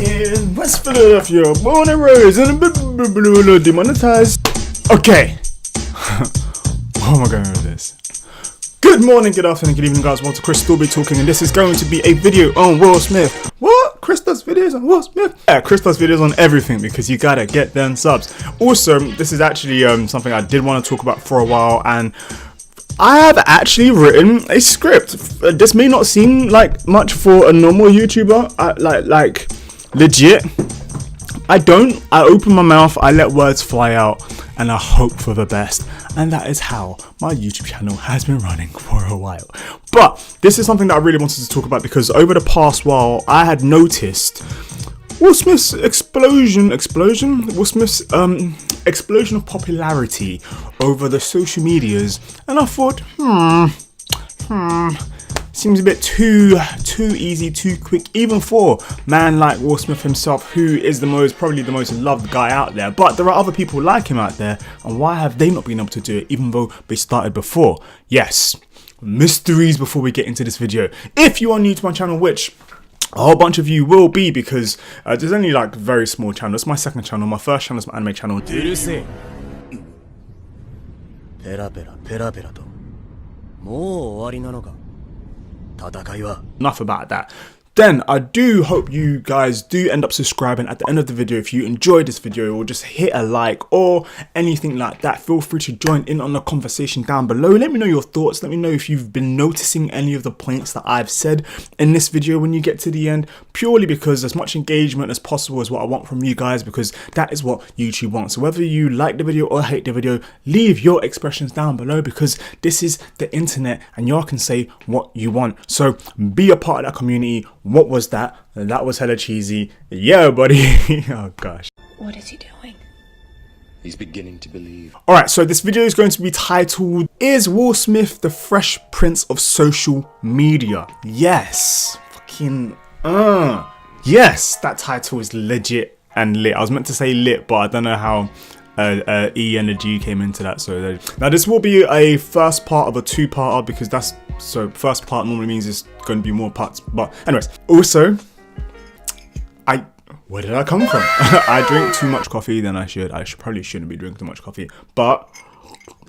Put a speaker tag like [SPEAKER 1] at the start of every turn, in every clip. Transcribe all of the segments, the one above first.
[SPEAKER 1] In West Philadelphia, born and raised and demonetized. Okay. How am I going with this? Good morning, good afternoon, good evening, guys. Welcome to Chris Is Talkin, and this is going to be a video on Will Smith. What? Chris does videos on Will Smith? Yeah, Chris does videos on everything because you gotta get them subs. Also, this is actually something I did want to talk about for a while, and I have actually written a script. This may not seem like much for a normal YouTuber, like legit. I open my mouth, I let words fly out, and I hope for the best. And that is how my YouTube channel has been running for a while. But this is something that I really wanted to talk about because over the past while, I had noticed Will Smith's explosion of popularity over the social medias, and I thought, seems a bit too easy, too quick, even for man like Will Smith himself, who is probably the most loved guy out there. But there are other people like him out there, and why have they not been able to do it, even though they started before? Yes, mysteries before we get into this video. If you are new to my channel, which a whole bunch of you will be, because there's only like very small channel. It's my second channel. My first channel is my anime channel. Enough about that. Then I do hope you guys do end up subscribing at the end of the video. If you enjoyed this video, or just hit a like or anything like that, feel free to join in on the conversation down below. Let me know your thoughts. Let me know if you've been noticing any of the points that I've said in this video when you get to the end, purely because as much engagement as possible is what I want from you guys, because that is what YouTube wants. So whether you like the video or hate the video, leave your expressions down below, because this is the internet and y'all can say what you want. So be a part of that community. What was that? That was hella cheesy. Yeah, buddy. Oh gosh.
[SPEAKER 2] What is he doing?
[SPEAKER 3] He's beginning to believe.
[SPEAKER 1] Alright, so this video is going to be titled, Is Will Smith the Fresh Prince of Social Media? Yes. Fucking yes, that title is legit and lit. I was meant to say lit, but I don't know how E and a G came into that. So now this will be a first part of a two-parter, because first part normally means it's going to be more parts. But anyways, also, where did I come from? I drink too much coffee than I should. Probably shouldn't be drinking too much coffee. But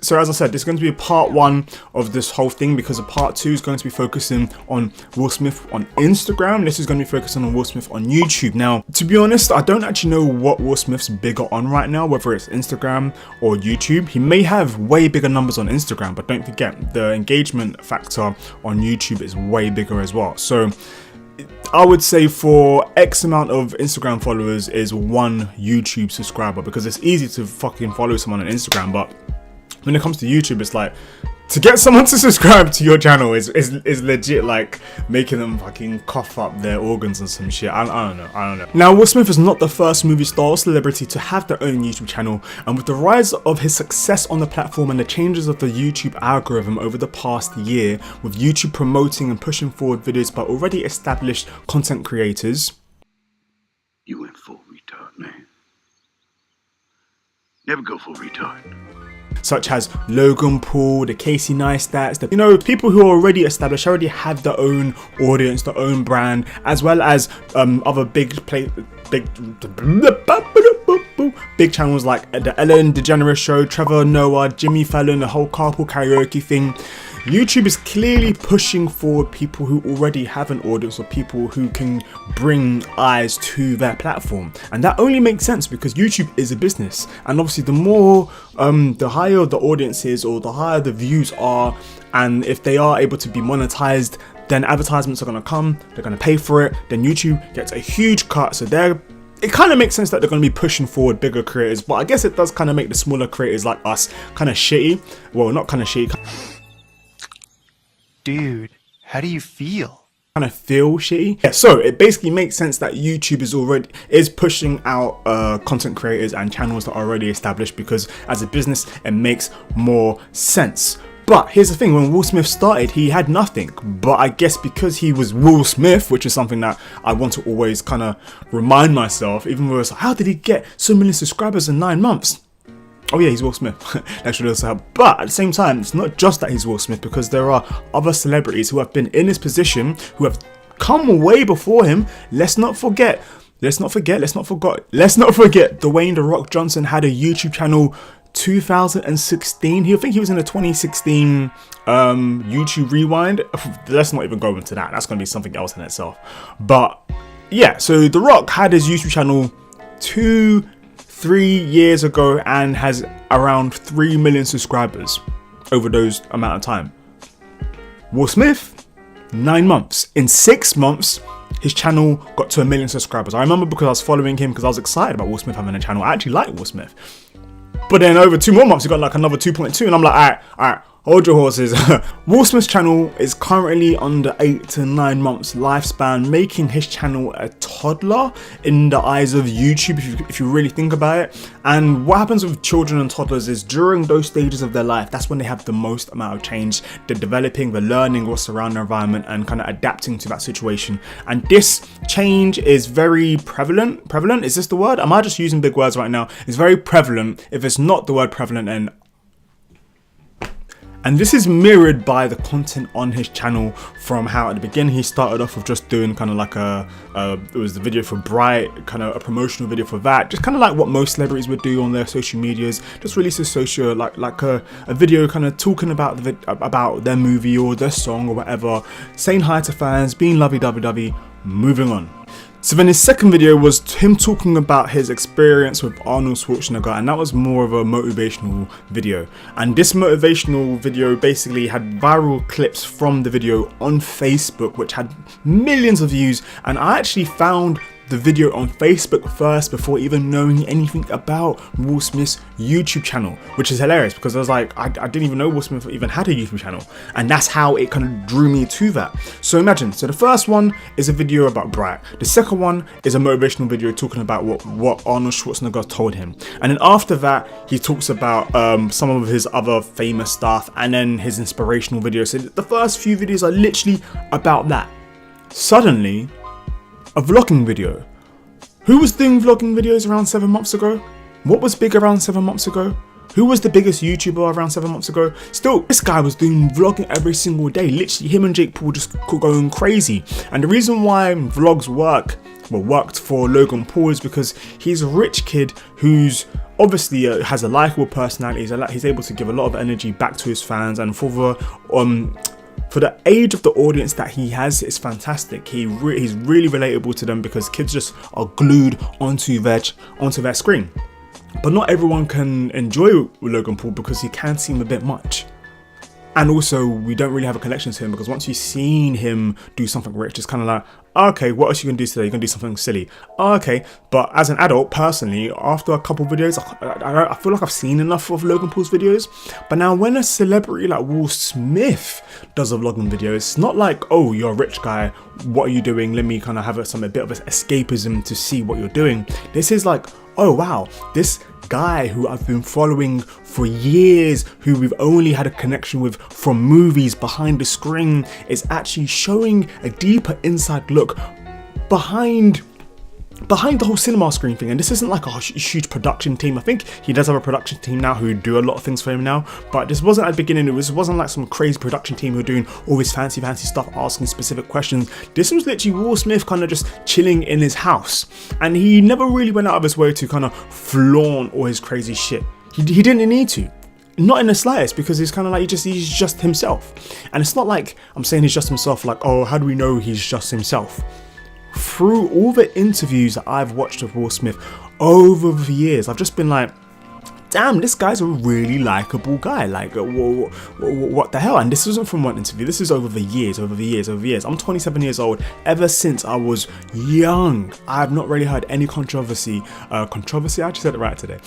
[SPEAKER 1] so as I said, this is going to be a part one of this whole thing, because a part two is going to be focusing on Will Smith on Instagram. This is going to be focusing on Will Smith on YouTube. Now, to be honest, I don't actually know what Will Smith's bigger on right now, whether it's Instagram or YouTube. He may have way bigger numbers on Instagram, but don't forget, the engagement factor on YouTube is way bigger as well. So I would say for X amount of Instagram followers is one YouTube subscriber, because it's easy to fucking follow someone on Instagram, but when it comes to YouTube, it's like, to get someone to subscribe to your channel is legit like making them fucking cough up their organs and some shit. I don't know. Now, Will Smith is not the first movie star or celebrity to have their own YouTube channel, and with the rise of his success on the platform and the changes of the YouTube algorithm over the past year, with YouTube promoting and pushing forward videos by already established content creators.
[SPEAKER 4] You went full retard, man. Never go full retard.
[SPEAKER 1] Such as Logan Paul, the Casey Neistats, people who are already established, already have their own audience, their own brand, as well as other big channels like the Ellen DeGeneres Show, Trevor Noah, Jimmy Fallon, the whole carpool karaoke thing. YouTube is clearly pushing forward people who already have an audience, or people who can bring eyes to their platform. And that only makes sense because YouTube is a business. And obviously the higher the audience is, or the higher the views are, and if they are able to be monetized, then advertisements are going to come, they're going to pay for it, then YouTube gets a huge cut. So it kind of makes sense that they're going to be pushing forward bigger creators, but I guess it does kind of make the smaller creators like us kind of shitty. Well, not kind of shitty.
[SPEAKER 5] Dude, how do you feel?
[SPEAKER 1] Kind of feel shitty. Yeah, so it basically makes sense that YouTube is pushing out content creators and channels that are already established, because as a business it makes more sense. But here's the thing, when Will Smith started, he had nothing. But I guess because he was Will Smith, which is something that I want to always kind of remind myself, even though it's like, how did he get so many subscribers in 9 months? Oh yeah, he's Will Smith. That should also help. But at the same time, it's not just that he's Will Smith, because there are other celebrities who have been in his position, who have come way before him. Let's not forget let's not forget, Dwayne The Rock Johnson had a YouTube channel 2016. I think he was in the 2016 YouTube Rewind. Let's not even go into that. That's going to be something else in itself. But yeah, so The Rock had his YouTube channel 2-3 years ago and has around 3 million subscribers over those amount of time. Will Smith, 9 months. In 6 months, his channel got to 1 million subscribers. I remember because I was following him because I was excited about Will Smith having a channel. I actually like Will Smith. But then over 2 more months, he got like another 2.2, and I'm like, all right, hold your horses. Will Smith's channel is currently under 8 to 9 months lifespan, making his channel a toddler in the eyes of YouTube, if you really think about it. And what happens with children and toddlers is during those stages of their life, that's when they have the most amount of change. They're developing, they're learning what's around their environment and kind of adapting to that situation. And this change is very prevalent. Prevalent? Is this the word? Am I just using big words right now? It's very prevalent. If it's not the word prevalent, then... And this is mirrored by the content on his channel, from how at the beginning he started off with just doing kind of like it was the video for Bright, kind of a promotional video for that, just kind of like what most celebrities would do on their social medias, just release a social, like a video kind of talking about about their movie or their song or whatever, saying hi to fans, being lovey-dovey-dovey, moving on. So then his second video was him talking about his experience with Arnold Schwarzenegger, and that was more of a motivational video. And this motivational video basically had viral clips from the video on Facebook, which had millions of views. And I actually found the video on Facebook first before even knowing anything about Will Smith's YouTube channel, which is hilarious because I was like, I didn't even know Will Smith even had a YouTube channel, and that's how it kind of drew me to that. So imagine, so the first one is a video about Bright, the second one is a motivational video talking about what Arnold Schwarzenegger told him, and then after that he talks about some of his other famous stuff, and then his inspirational videos. So the first few videos are literally about that. Suddenly, a vlogging video. Who was doing vlogging videos around 7 months ago? What was big around 7 months ago? Who was the biggest YouTuber around 7 months ago? Still, this guy was doing vlogging every single day. Literally, him and Jake Paul just going crazy. And the reason why vlogs worked for Logan Paul is because he's a rich kid who's obviously has a likable personality. He's able to give a lot of energy back to his fans, and for the age of the audience that he has, it's fantastic. He's really relatable to them because kids just are glued onto their screen. But not everyone can enjoy Logan Paul because he can seem a bit much. And also, we don't really have a connection to him because once you've seen him do something rich, it's kind of like, okay, what else are you going to do today? You're going to do something silly. Okay, but as an adult, personally, after a couple videos, I feel like I've seen enough of Logan Paul's videos. But now when a celebrity like Will Smith does a vlogging video, it's not like, oh, you're a rich guy, what are you doing? Let me kind of have a bit of escapism to see what you're doing. This is like, oh wow, this guy who I've been following for years, who we've only had a connection with from movies behind the screen, is actually showing a deeper inside look behind the whole cinema screen thing. And this isn't like a huge production team. I think he does have a production team now who do a lot of things for him now, but this wasn't at the beginning. It wasn't like some crazy production team who were doing all this fancy stuff, asking specific questions. This was literally Will Smith kind of just chilling in his house, and he never really went out of his way to kind of flaunt all his crazy shit. He didn't need to. Not in the slightest, because he's kind of like, he's just himself. And it's not like I'm saying he's just himself like, oh, how do we know he's just himself? Through all the interviews that I've watched of Will Smith over the years, I've just been like, damn, this guy's a really likable guy. Like, what the hell? And this isn't from one interview. This is over the years. I'm 27 years old. Ever since I was young, I have not really heard any controversy. I actually said it right today.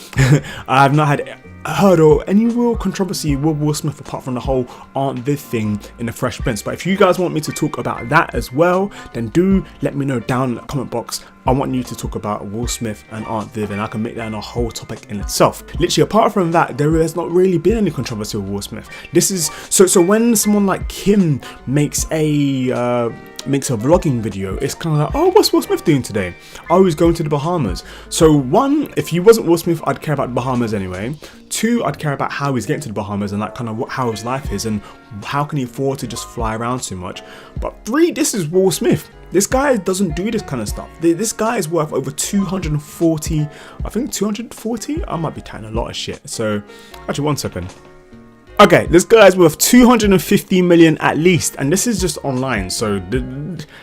[SPEAKER 1] I have not heard or any real controversy with Will Smith apart from the whole Aunt Viv thing in the Fresh Prince. But if you guys want me to talk about that as well, then do let me know down in the comment box. I want you to talk about Will Smith and Aunt Viv, and I can make that a whole topic in itself. Literally, apart from that, there has not really been any controversy with Will Smith. This is so when someone like Kim makes a vlogging video, it's kind of like, oh, what's Will Smith doing today? Oh, he's going to the Bahamas. So one, if he wasn't Will Smith, I'd care about the Bahamas anyway. Two, I'd care about how he's getting to the Bahamas and like kind of how his life is and how can he afford to just fly around so much. But three, this is Will Smith. This guy doesn't do this kind of stuff. This guy is worth over 240, I think 240? I might be typing a lot of shit. So, actually, 1 second. Okay, this guy's worth 250 million at least, and this is just online, so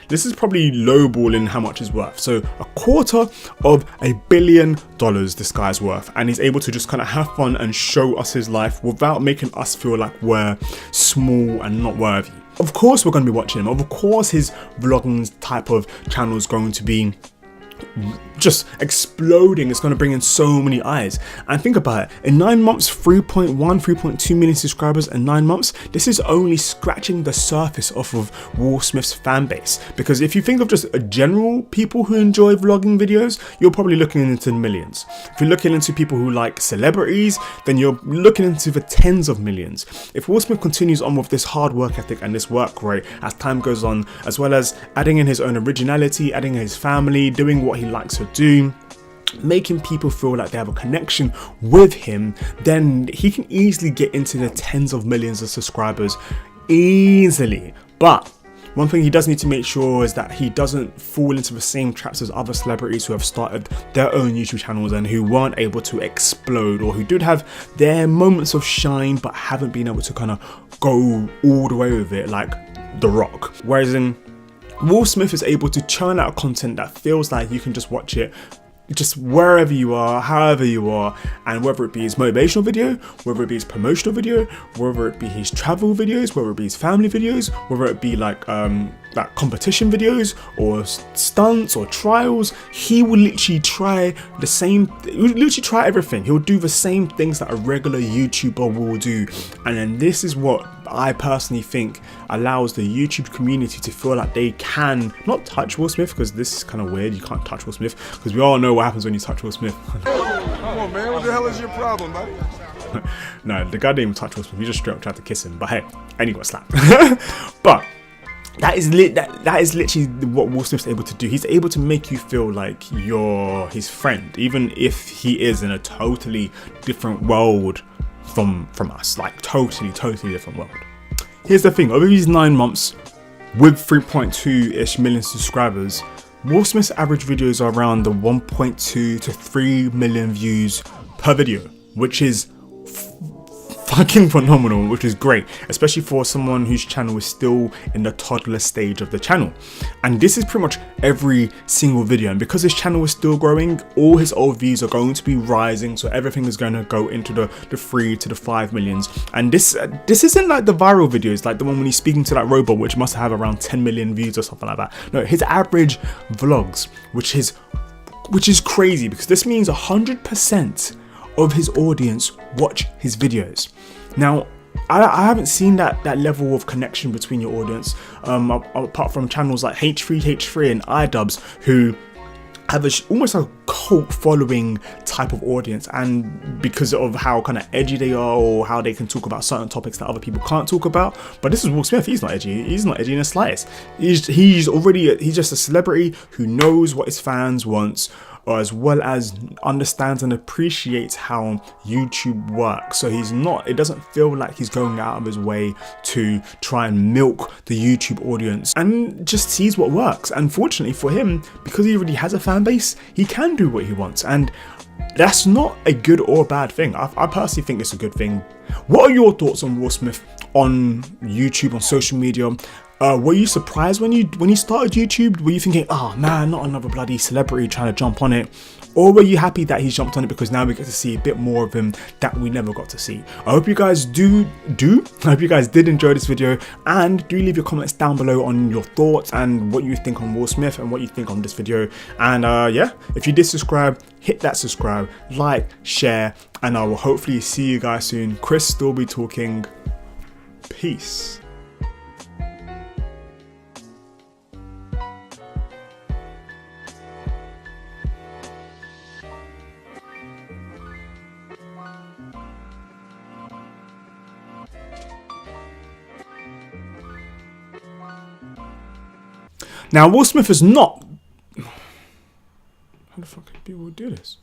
[SPEAKER 1] this is probably lowballing how much he's worth. So $250 million this guy's worth, and he's able to just kind of have fun and show us his life without making us feel like we're small and not worthy. Of course we're going to be watching him. Of course his vlogging type of channel is going to be just exploding. It's going to bring in so many eyes. And think about it, in 9 months, 3.2 million subscribers in 9 months. This is only scratching the surface off of Will Smith's fan base, because if you think of just a general people who enjoy vlogging videos, you're probably looking into millions. If you're looking into people who like celebrities, then you're looking into the tens of millions. If Will Smith continues on with this hard work ethic and this work rate as time goes on, as well as adding in his own originality, adding in his family, doing what he likes to do, making people feel like they have a connection with him, then he can easily get into the tens of millions of subscribers easily. But one thing he does need to make sure is that he doesn't fall into the same traps as other celebrities who have started their own YouTube channels and who weren't able to explode, or who did have their moments of shine but haven't been able to kind of go all the way with it, like The Rock. Whereas in Will Smith is able to churn out content that feels like you can just watch it just wherever you are, however you are, and whether it be his motivational video, whether it be his promotional video, whether it be his travel videos, whether it be his family videos, whether it be like competition videos or stunts or trials, he will literally try the same, he will literally try everything. He'll do the same things that a regular YouTuber will do, and then this is what I personally think allows the YouTube community to feel like they can not touch Will Smith, because this is kind of weird. You can't touch Will Smith because we all know what happens when you touch Will Smith.
[SPEAKER 2] Come on, man. What the hell is your problem, buddy?
[SPEAKER 1] No, the guy didn't even touch Will Smith. He just straight up tried to kiss him. But hey, and he got slapped. But that is literally what Will Smith's able to do. He's able to make you feel like you're his friend, even if he is in a totally different world from us, like totally different world. Here's the thing, over these 9 months with 3.2-ish million subscribers, Will Smith's average videos are around the 1.2 to 3 million views per video, which is fucking phenomenal, which is great, especially for someone whose channel is still in the toddler stage of the channel. And this is pretty much every single video, and because his channel is still growing, all his old views are going to be rising, so everything is going to go into the 3 to the 5 millions. And this isn't like the viral videos, like the one when he's speaking to that robot, which must have around 10 million views or something like that. No, his average vlogs, which is crazy, because this means 100% of his audience watch his videos. Now, I haven't seen that level of connection between your audience, apart from channels like H3H3 and iDubbbz, who have almost a cult following type of audience, and because of how kind of edgy they are, or how they can talk about certain topics that other people can't talk about. But this is Will Smith. He's not edgy. He's not edgy in the slightest. He's just a celebrity who knows what his fans want, as well as understands and appreciates how YouTube works. So it doesn't feel like he's going out of his way to try and milk the YouTube audience, and just sees what works. And fortunately for him, because he already has a fan base, he can do what he wants, and that's not a good or bad thing. I personally think it's a good thing. What are your thoughts on Will Smith on YouTube, on social media? Were you surprised when he started YouTube? Were you thinking, oh man, not another bloody celebrity trying to jump on it? Or were you happy that he's jumped on it because now we get to see a bit more of him that we never got to see? I hope you guys I hope you guys did enjoy this video, and do leave your comments down below on your thoughts and what you think on Will Smith and what you think on this video. And yeah, if you did subscribe, hit that subscribe, like, share, and I will hopefully see you guys soon. Chris still be talking. Peace. Now, Will Smith is not... How the fuck can people do this?